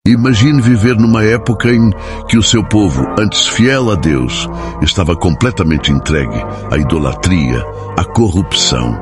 Imagine viver numa época em que o seu povo, antes fiel a Deus, estava completamente entregue à idolatria, à corrupção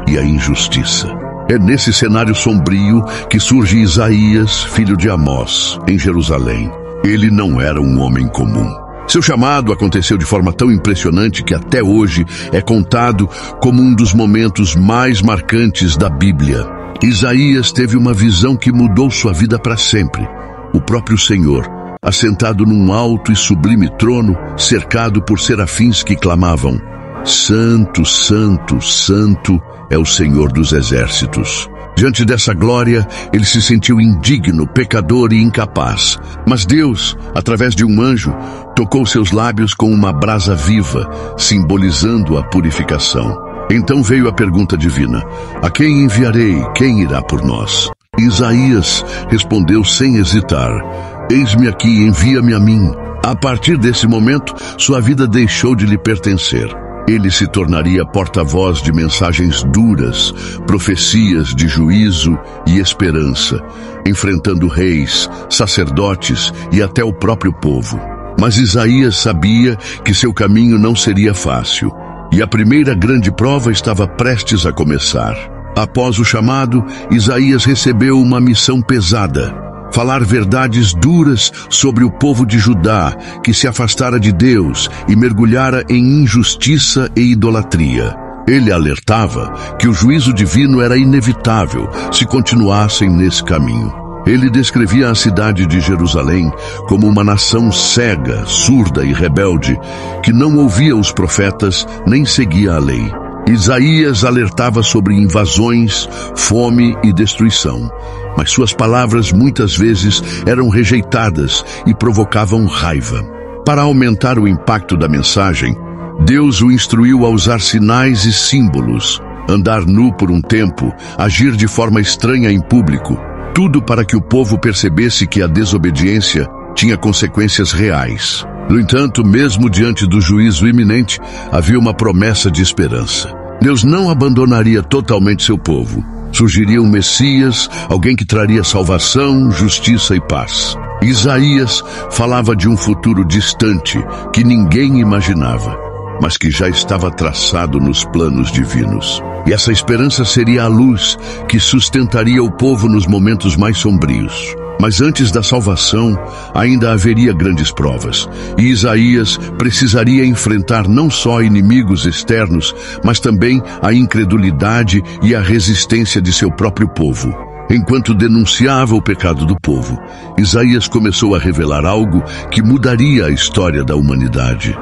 e à injustiça. É nesse cenário sombrio que surge Isaías, filho de Amós, em Jerusalém. Ele não era um homem comum. Seu chamado aconteceu de forma tão impressionante que até hoje é contado como um dos momentos mais marcantes da Bíblia. Isaías teve uma visão que mudou sua vida para sempre. O próprio Senhor, assentado num alto e sublime trono, cercado por serafins que clamavam: Santo, Santo, Santo é o Senhor dos exércitos. Diante dessa glória, ele se sentiu indigno, pecador e incapaz. Mas Deus, através de um anjo, tocou seus lábios com uma brasa viva, simbolizando a purificação. Então veio a pergunta divina: a quem enviarei? Quem irá por nós? Isaías respondeu sem hesitar: eis-me aqui, envia-me a mim. A partir desse momento, sua vida deixou de lhe pertencer. Ele se tornaria porta-voz de mensagens duras, profecias de juízo e esperança, enfrentando reis, sacerdotes e até o próprio povo. Mas Isaías sabia que seu caminho não seria fácil, e a primeira grande prova estava prestes a começar. Após o chamado, Isaías recebeu uma missão pesada: falar verdades duras sobre o povo de Judá, que se afastara de Deus e mergulhara em injustiça e idolatria. Ele alertava que o juízo divino era inevitável se continuassem nesse caminho. Ele descrevia a cidade de Jerusalém como uma nação cega, surda e rebelde, que não ouvia os profetas nem seguia a lei. Isaías alertava sobre invasões, fome e destruição, mas suas palavras muitas vezes eram rejeitadas e provocavam raiva. Para aumentar o impacto da mensagem, Deus o instruiu a usar sinais e símbolos, andar nu por um tempo, agir de forma estranha em público, tudo para que o povo percebesse que a desobediência tinha consequências reais. No entanto, mesmo diante do juízo iminente, havia uma promessa de esperança. Deus não abandonaria totalmente seu povo. Surgiria um Messias, alguém que traria salvação, justiça e paz. Isaías falava de um futuro distante que ninguém imaginava, mas que já estava traçado nos planos divinos. E essa esperança seria a luz que sustentaria o povo nos momentos mais sombrios. Mas antes da salvação, ainda haveria grandes provas, e Isaías precisaria enfrentar não só inimigos externos, mas também a incredulidade e a resistência de seu próprio povo. Enquanto denunciava o pecado do povo, Isaías começou a revelar algo que mudaria a história da humanidade: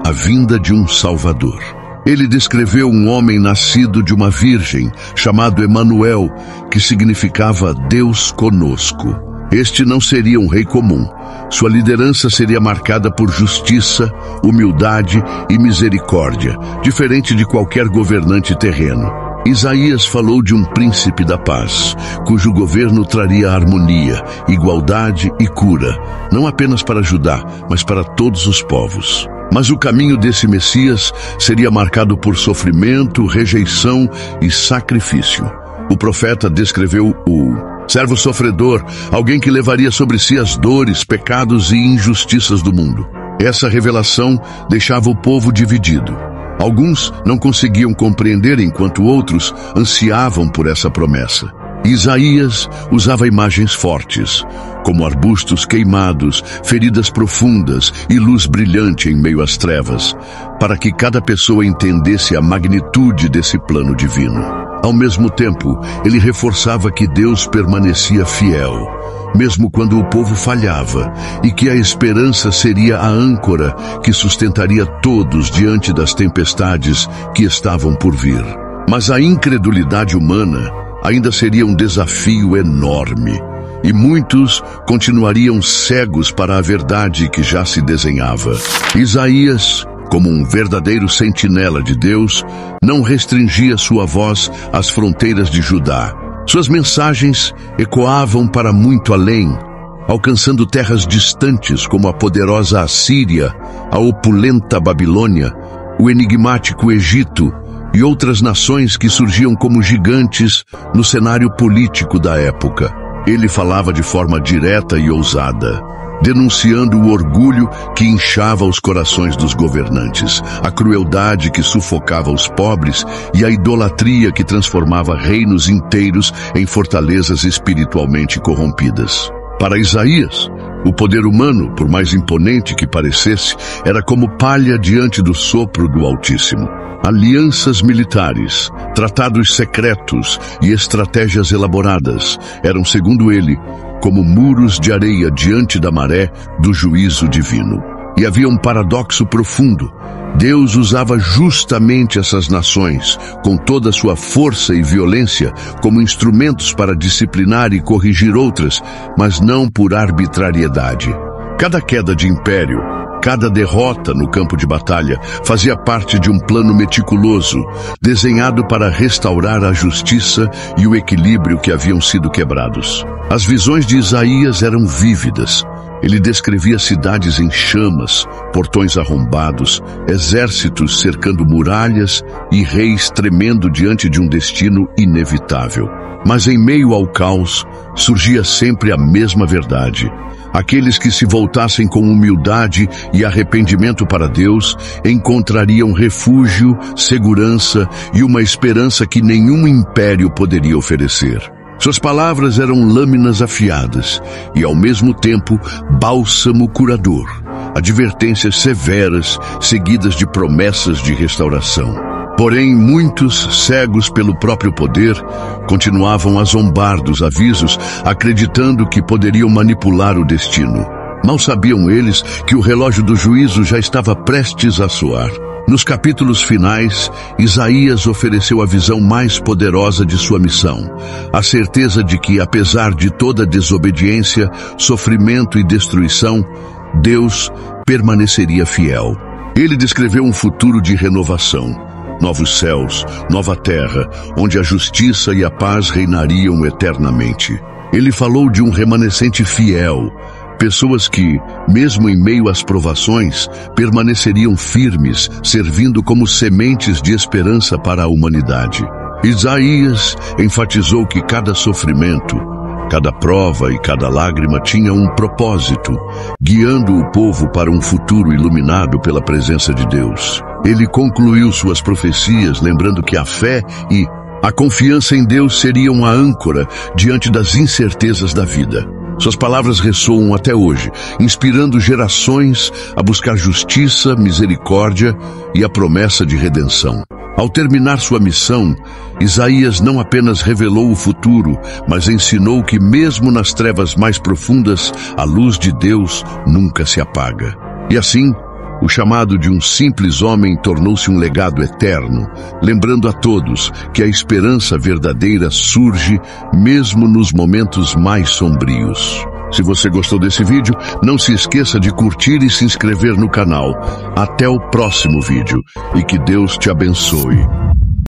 a vinda de um Salvador. Ele descreveu um homem nascido de uma virgem, chamado Emanuel, que significava Deus conosco. Este não seria um rei comum. Sua liderança seria marcada por justiça, humildade e misericórdia, diferente de qualquer governante terreno. Isaías falou de um príncipe da paz, cujo governo traria harmonia, igualdade e cura, não apenas para Judá, mas para todos os povos. Mas o caminho desse Messias seria marcado por sofrimento, rejeição e sacrifício. O profeta descreveu o servo sofredor, alguém que levaria sobre si as dores, pecados e injustiças do mundo. Essa revelação deixava o povo dividido. Alguns não conseguiam compreender, enquanto outros ansiavam por essa promessa. Isaías usava imagens fortes, como arbustos queimados, feridas profundas e luz brilhante em meio às trevas, para que cada pessoa entendesse a magnitude desse plano divino. Ao mesmo tempo, ele reforçava que Deus permanecia fiel, mesmo quando o povo falhava, e que a esperança seria a âncora que sustentaria todos diante das tempestades que estavam por vir. Mas a incredulidade humana ainda seria um desafio enorme, e muitos continuariam cegos para a verdade que já se desenhava. Isaías, como um verdadeiro sentinela de Deus, não restringia sua voz às fronteiras de Judá. Suas mensagens ecoavam para muito além, alcançando terras distantes como a poderosa Assíria, a opulenta Babilônia, o enigmático Egito e outras nações que surgiam como gigantes no cenário político da época. Ele falava de forma direta e ousada, denunciando o orgulho que inchava os corações dos governantes, a crueldade que sufocava os pobres e a idolatria que transformava reinos inteiros em fortalezas espiritualmente corrompidas. Para Isaías, o poder humano, por mais imponente que parecesse, era como palha diante do sopro do Altíssimo. Alianças militares, tratados secretos e estratégias elaboradas eram, segundo ele, como muros de areia diante da maré do juízo divino. E havia um paradoxo profundo. Deus usava justamente essas nações, com toda a sua força e violência, como instrumentos para disciplinar e corrigir outras, mas não por arbitrariedade. Cada queda de império, cada derrota no campo de batalha fazia parte de um plano meticuloso, desenhado para restaurar a justiça e o equilíbrio que haviam sido quebrados. As visões de Isaías eram vívidas. Ele descrevia cidades em chamas, portões arrombados, exércitos cercando muralhas e reis tremendo diante de um destino inevitável. Mas em meio ao caos, surgia sempre a mesma verdade. Aqueles que se voltassem com humildade e arrependimento para Deus encontrariam refúgio, segurança e uma esperança que nenhum império poderia oferecer. Suas palavras eram lâminas afiadas e, ao mesmo tempo, bálsamo curador, advertências severas seguidas de promessas de restauração. Porém, muitos, cegos pelo próprio poder, continuavam a zombar dos avisos, acreditando que poderiam manipular o destino. Mal sabiam eles que o relógio do juízo já estava prestes a soar. Nos capítulos finais, Isaías ofereceu a visão mais poderosa de sua missão, a certeza de que, apesar de toda desobediência, sofrimento e destruição, Deus permaneceria fiel. Ele descreveu um futuro de renovação, novos céus, nova terra, onde a justiça e a paz reinariam eternamente. Ele falou de um remanescente fiel, pessoas que, mesmo em meio às provações, permaneceriam firmes, servindo como sementes de esperança para a humanidade. Isaías enfatizou que cada sofrimento, cada prova e cada lágrima tinha um propósito, guiando o povo para um futuro iluminado pela presença de Deus. Ele concluiu suas profecias lembrando que a fé e a confiança em Deus seriam a âncora diante das incertezas da vida. Suas palavras ressoam até hoje, inspirando gerações a buscar justiça, misericórdia e a promessa de redenção. Ao terminar sua missão, Isaías não apenas revelou o futuro, mas ensinou que mesmo nas trevas mais profundas, a luz de Deus nunca se apaga. E assim, o chamado de um simples homem tornou-se um legado eterno, lembrando a todos que a esperança verdadeira surge mesmo nos momentos mais sombrios. Se você gostou desse vídeo, não se esqueça de curtir e se inscrever no canal. Até o próximo vídeo e que Deus te abençoe.